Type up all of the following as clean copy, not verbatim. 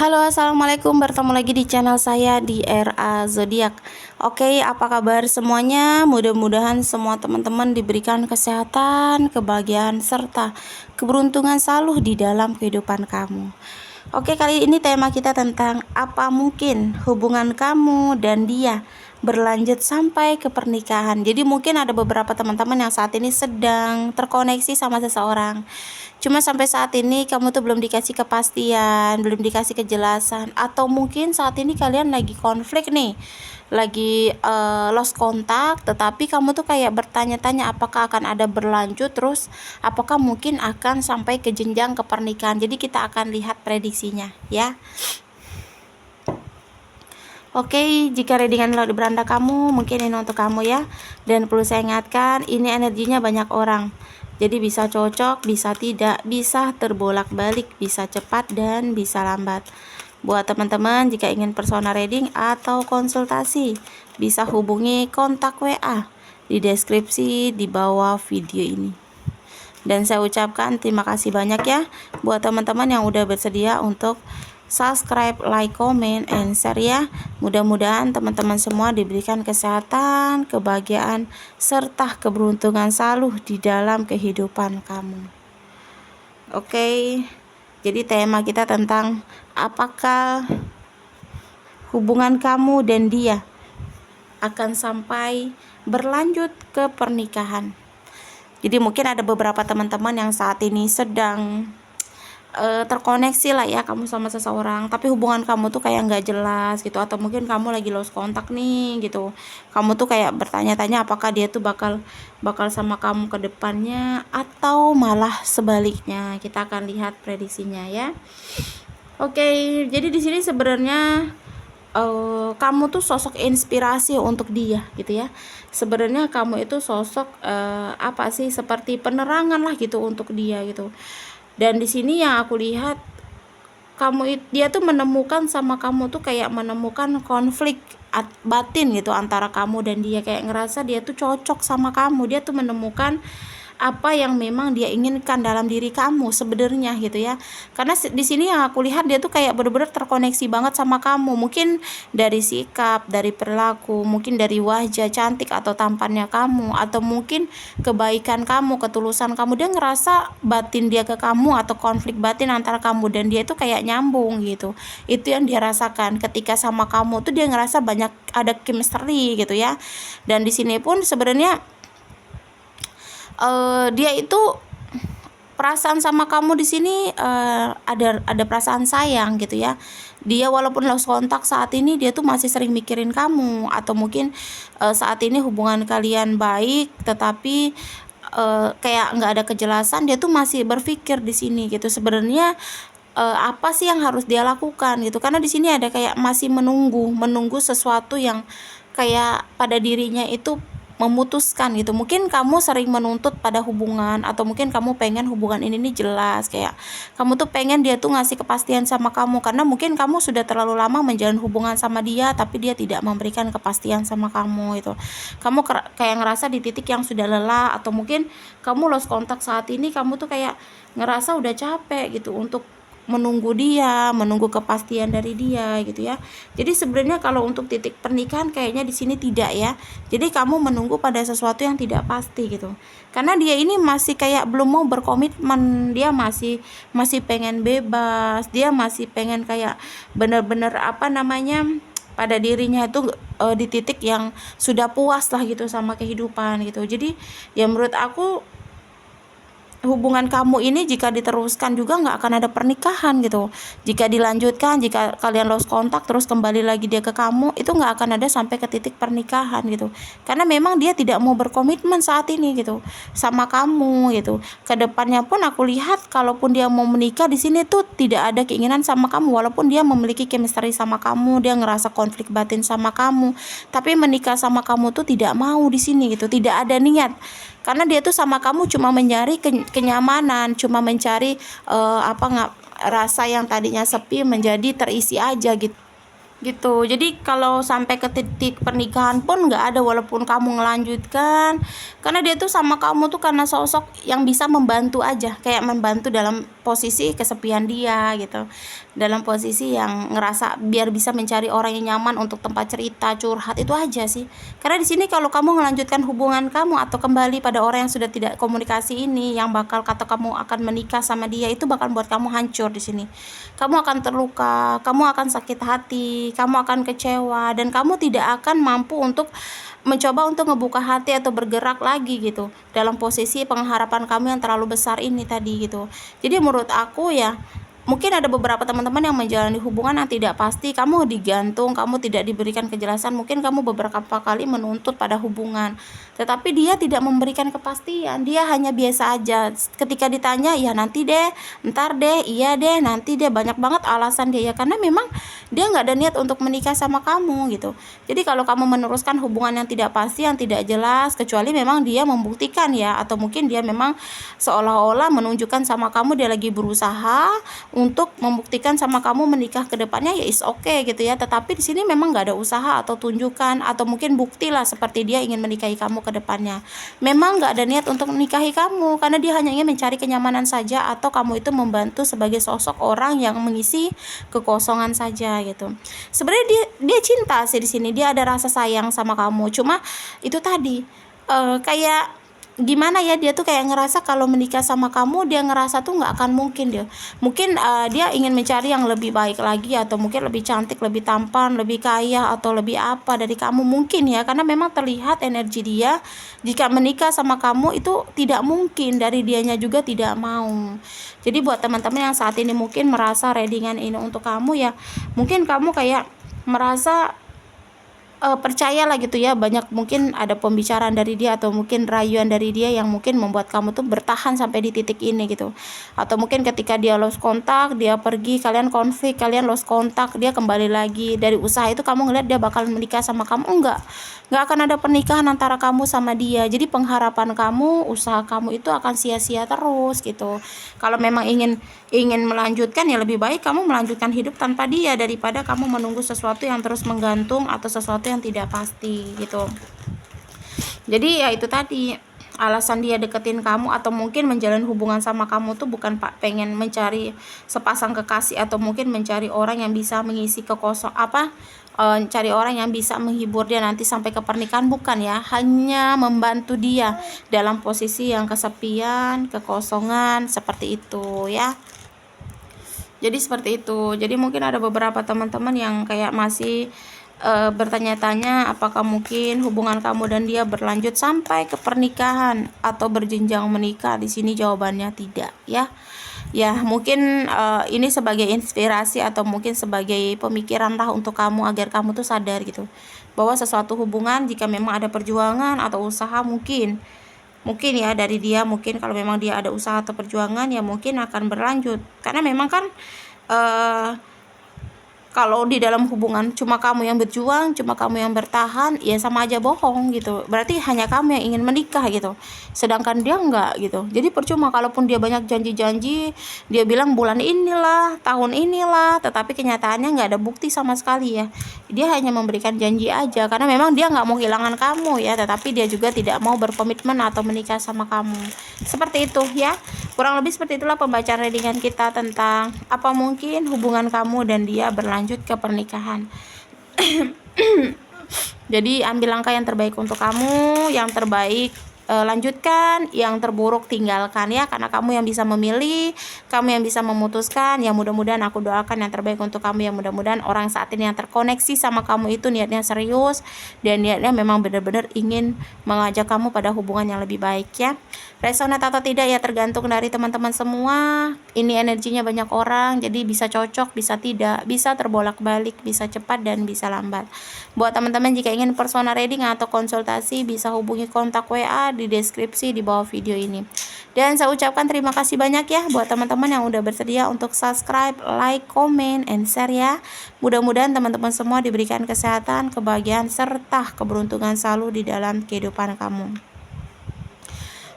Halo, assalamualaikum. Bertemu lagi di channel saya di RA Zodiak. Oke, apa kabar semuanya? Mudah-mudahan semua teman-teman diberikan kesehatan, kebahagiaan, serta keberuntungan selalu di dalam kehidupan kamu. Oke, kali ini tema kita tentang apa mungkin hubungan kamu dan dia berlanjut sampai ke pernikahan. Jadi mungkin ada beberapa teman-teman yang saat ini sedang terkoneksi sama seseorang. Cuma sampai saat ini kamu tuh belum dikasih kepastian, belum dikasih kejelasan, atau mungkin saat ini kalian lagi konflik nih, lagi lost kontak, tetapi kamu tuh kayak bertanya-tanya apakah akan ada berlanjut, terus apakah mungkin akan sampai ke jenjang ke pernikahan. Jadi kita akan lihat prediksinya ya. Oke, jika readingan lo di beranda kamu, mungkin ini untuk kamu ya. Dan perlu saya ingatkan, ini energinya banyak orang. Jadi bisa cocok, bisa tidak, bisa terbolak-balik, bisa cepat dan bisa lambat. Buat teman-teman jika ingin personal reading atau konsultasi, bisa hubungi kontak WA di deskripsi di bawah video ini. Dan saya ucapkan terima kasih banyak ya buat teman-teman yang udah bersedia untuk subscribe, like, comment, and share ya. Mudah-mudahan teman-teman semua diberikan kesehatan, kebahagiaan, serta keberuntungan selalu di dalam kehidupan kamu. Oke, jadi tema kita tentang apakah hubungan kamu dan dia akan sampai berlanjut ke pernikahan. Jadi mungkin ada beberapa teman-teman yang saat ini sedang terkoneksi lah ya kamu sama seseorang, tapi hubungan kamu tuh kayak nggak jelas gitu, atau mungkin kamu lagi lost kontak nih gitu. Kamu tuh kayak bertanya-tanya apakah dia tuh bakal sama kamu ke depannya atau malah sebaliknya. Kita akan lihat prediksinya ya. Oke, jadi di sini sebenarnya kamu tuh sosok inspirasi untuk dia gitu ya. Sebenarnya kamu itu sosok apa sih, seperti penerangan lah gitu untuk dia gitu. Dan di sini yang aku lihat, dia tuh menemukan sama kamu tuh kayak menemukan konflik batin gitu antara kamu dan dia, kayak ngerasa dia tuh cocok sama kamu. Dia tuh menemukan apa yang memang dia inginkan dalam diri kamu sebenarnya gitu ya. Karena di sini yang aku lihat, dia tuh kayak benar-benar terkoneksi banget sama kamu. Mungkin dari sikap, dari perilaku, mungkin dari wajah cantik atau tampannya kamu, atau mungkin kebaikan kamu, ketulusan kamu. Dia ngerasa batin dia ke kamu, atau konflik batin antara kamu dan dia itu kayak nyambung gitu. Itu yang dia rasakan ketika sama kamu tuh, dia ngerasa banyak ada chemistry gitu ya. Dan di sini pun sebenarnya dia itu perasaan sama kamu di sini, ada perasaan sayang gitu ya. Dia walaupun lost kontak saat ini, dia tuh masih sering mikirin kamu, atau mungkin saat ini hubungan kalian baik, tetapi kayak nggak ada kejelasan. Dia tuh masih berpikir di sini gitu sebenarnya apa sih yang harus dia lakukan gitu. Karena di sini ada kayak masih menunggu sesuatu yang kayak pada dirinya itu memutuskan gitu. Mungkin kamu sering menuntut pada hubungan, atau mungkin kamu pengen hubungan ini nih jelas, kayak kamu tuh pengen dia tuh ngasih kepastian sama kamu, karena mungkin kamu sudah terlalu lama menjalin hubungan sama dia tapi dia tidak memberikan kepastian sama kamu itu. Kamu kayak ngerasa di titik yang sudah lelah, atau mungkin kamu lost kontak saat ini, kamu tuh kayak ngerasa udah capek gitu untuk menunggu dia, menunggu kepastian dari dia gitu ya. Jadi sebenarnya kalau untuk titik pernikahan kayaknya di sini tidak ya. Jadi kamu menunggu pada sesuatu yang tidak pasti gitu. Karena dia ini masih kayak belum mau berkomitmen, dia masih pengen bebas, dia masih pengen kayak bener-bener apa namanya, pada dirinya itu di titik yang sudah puas lah gitu sama kehidupan gitu. Jadi ya menurut aku hubungan kamu ini jika diteruskan juga nggak akan ada pernikahan gitu. Jika dilanjutkan, jika kalian lost kontak terus kembali lagi dia ke kamu, itu nggak akan ada sampai ke titik pernikahan gitu. Karena memang dia tidak mau berkomitmen saat ini gitu sama kamu gitu. Kedepannya pun aku lihat, kalaupun dia mau menikah di sini tuh tidak ada keinginan sama kamu, walaupun dia memiliki chemistry sama kamu, dia ngerasa konflik batin sama kamu, tapi menikah sama kamu tuh tidak mau di sini gitu. Tidak ada niat. Karena dia tuh sama kamu cuma mencari kenyamanan, cuma mencari rasa yang tadinya sepi menjadi terisi aja gitu. gitu. Jadi kalau sampai ke titik pernikahan pun nggak ada, walaupun kamu ngelanjutkan, karena dia tuh sama kamu tuh karena sosok yang bisa membantu aja, kayak membantu dalam posisi kesepian dia gitu, dalam posisi yang ngerasa biar bisa mencari orang yang nyaman untuk tempat cerita curhat, itu aja sih. Karena di sini kalau kamu melanjutkan hubungan kamu atau kembali pada orang yang sudah tidak komunikasi ini, yang bakal kata kamu akan menikah sama dia, itu bakal buat kamu hancur di sini. Kamu akan terluka, kamu akan sakit hati, kamu akan kecewa, dan kamu tidak akan mampu untuk mencoba untuk ngebuka hati atau bergerak lagi gitu dalam posisi pengharapan kamu yang terlalu besar ini tadi gitu. Jadi menurut aku ya, mungkin ada beberapa teman-teman yang menjalani hubungan yang tidak pasti, kamu digantung, kamu tidak diberikan kejelasan, mungkin kamu beberapa kali menuntut pada hubungan, tetapi dia tidak memberikan kepastian, dia hanya biasa aja. Ketika ditanya, ya nanti deh, ntar deh, iya deh, nanti deh, banyak banget alasan dia ya, karena memang dia nggak ada niat untuk menikah sama kamu gitu. Jadi kalau kamu meneruskan hubungan yang tidak pasti, yang tidak jelas, kecuali memang dia membuktikan ya, atau mungkin dia memang seolah-olah menunjukkan sama kamu dia lagi berusaha untuk membuktikan sama kamu menikah ke depannya, ya is okay gitu ya. Tetapi di sini memang nggak ada usaha atau tunjukkan atau mungkin bukti lah seperti dia ingin menikahi kamu ke depannya. Memang nggak ada niat untuk menikahi kamu, karena dia hanya ingin mencari kenyamanan saja, atau kamu itu membantu sebagai sosok orang yang mengisi kekosongan saja gitu. Sebenarnya dia cinta sih di sini, dia ada rasa sayang sama kamu. Cuma itu tadi, kayak gimana ya, dia tuh kayak ngerasa kalau menikah sama kamu, dia ngerasa tuh nggak akan mungkin. Dia ingin mencari yang lebih baik lagi, atau mungkin lebih cantik, lebih tampan, lebih kaya, atau lebih apa dari kamu mungkin ya, karena memang terlihat energi dia jika menikah sama kamu itu tidak mungkin, dari dianya juga tidak mau. Jadi buat teman-teman yang saat ini mungkin merasa readingan ini untuk kamu ya, mungkin kamu kayak merasa percayalah gitu ya, banyak mungkin ada pembicaraan dari dia atau mungkin rayuan dari dia yang mungkin membuat kamu tuh bertahan sampai di titik ini gitu. Atau mungkin ketika dia lost kontak, dia pergi, kalian konflik, kalian lost kontak, dia kembali lagi dari usaha itu, kamu ngeliat dia bakal menikah sama kamu, enggak akan ada pernikahan antara kamu sama dia. Jadi pengharapan kamu, usaha kamu itu akan sia-sia terus gitu. Kalau memang ingin melanjutkan, ya lebih baik kamu melanjutkan hidup tanpa dia daripada kamu menunggu sesuatu yang terus menggantung atau sesuatu yang tidak pasti gitu. Jadi ya itu tadi, alasan dia deketin kamu atau mungkin menjalin hubungan sama kamu tuh bukan pengen mencari sepasang kekasih, atau mungkin mencari orang yang bisa mengisi cari orang yang bisa menghibur dia nanti sampai ke pernikahan, bukan ya. Hanya membantu dia dalam posisi yang kesepian, kekosongan, seperti itu ya. Jadi seperti itu. Jadi mungkin ada beberapa teman-teman yang kayak masih bertanya-tanya apakah mungkin hubungan kamu dan dia berlanjut sampai ke pernikahan atau berjenjang menikah. Di sini jawabannya tidak ya. Ya mungkin ini sebagai inspirasi atau mungkin sebagai pemikiran lah untuk kamu, agar kamu tuh sadar gitu, bahwa sesuatu hubungan jika memang ada perjuangan atau usaha, mungkin ya dari dia, mungkin kalau memang dia ada usaha atau perjuangan ya mungkin akan berlanjut. Karena memang kan kalau di dalam hubungan cuma kamu yang berjuang, cuma kamu yang bertahan, ya sama aja bohong gitu. Berarti hanya kamu yang ingin menikah gitu, sedangkan dia enggak gitu. Jadi percuma kalaupun dia banyak janji-janji, dia bilang bulan inilah, tahun inilah, tetapi kenyataannya nggak ada bukti sama sekali ya. Dia hanya memberikan janji aja, karena memang dia nggak mau kehilangan kamu ya, tetapi dia juga tidak mau berkomitmen atau menikah sama kamu. Seperti itu ya. Kurang lebih seperti itulah pembacaan readingan kita tentang apa mungkin hubungan kamu dan dia berlanjut ke pernikahan. Jadi ambil langkah yang terbaik untuk kamu, yang terbaik lanjutkan, yang terburuk tinggalkan ya, karena kamu yang bisa memilih, kamu yang bisa memutuskan. Ya mudah-mudahan aku doakan yang terbaik untuk kamu, yang mudah-mudahan orang saat ini yang terkoneksi sama kamu itu niatnya serius dan niatnya memang benar-benar ingin mengajak kamu pada hubungan yang lebih baik ya. Resonate atau tidak ya tergantung dari teman-teman semua. Ini energinya banyak orang, jadi bisa cocok, bisa tidak, bisa terbolak-balik, bisa cepat dan bisa lambat. Buat teman-teman jika ingin personal reading atau konsultasi, bisa hubungi kontak WA di deskripsi di bawah video ini. Dan saya ucapkan terima kasih banyak ya buat teman-teman yang udah bersedia untuk subscribe, like, comment, and share ya. Mudah-mudahan teman-teman semua diberikan kesehatan, kebahagiaan, serta keberuntungan selalu di dalam kehidupan kamu.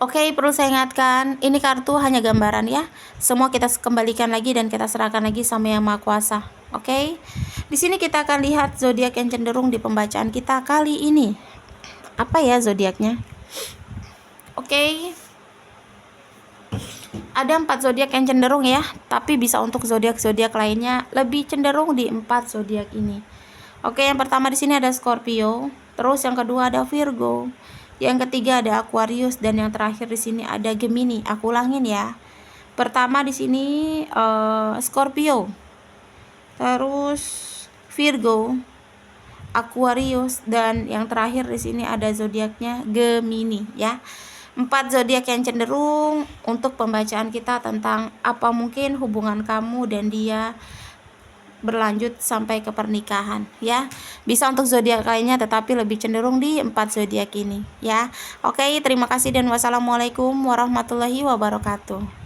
Oke, perlu saya ingatkan, ini kartu hanya gambaran ya. Semua kita kembalikan lagi dan kita serahkan lagi sama Yang Maha Kuasa. Oke. Di sini kita akan lihat zodiak yang cenderung di pembacaan kita kali ini. Apa ya zodiaknya? Oke. Ada 4 zodiak yang cenderung ya, tapi bisa untuk zodiak-zodiak lainnya lebih cenderung di 4 zodiak ini. Oke, yang pertama di sini ada Scorpio, terus yang kedua ada Virgo, yang ketiga ada Aquarius, dan yang terakhir di sini ada Gemini. Aku ulangin ya. Pertama di sini Scorpio, terus Virgo, Aquarius, dan yang terakhir di sini ada zodiaknya Gemini ya. 4 zodiak yang cenderung untuk pembacaan kita tentang apa mungkin hubungan kamu dan dia berlanjut sampai ke pernikahan ya. Bisa untuk zodiak lainnya tetapi lebih cenderung di 4 zodiak ini ya. Oke, terima kasih dan wassalamualaikum warahmatullahi wabarakatuh.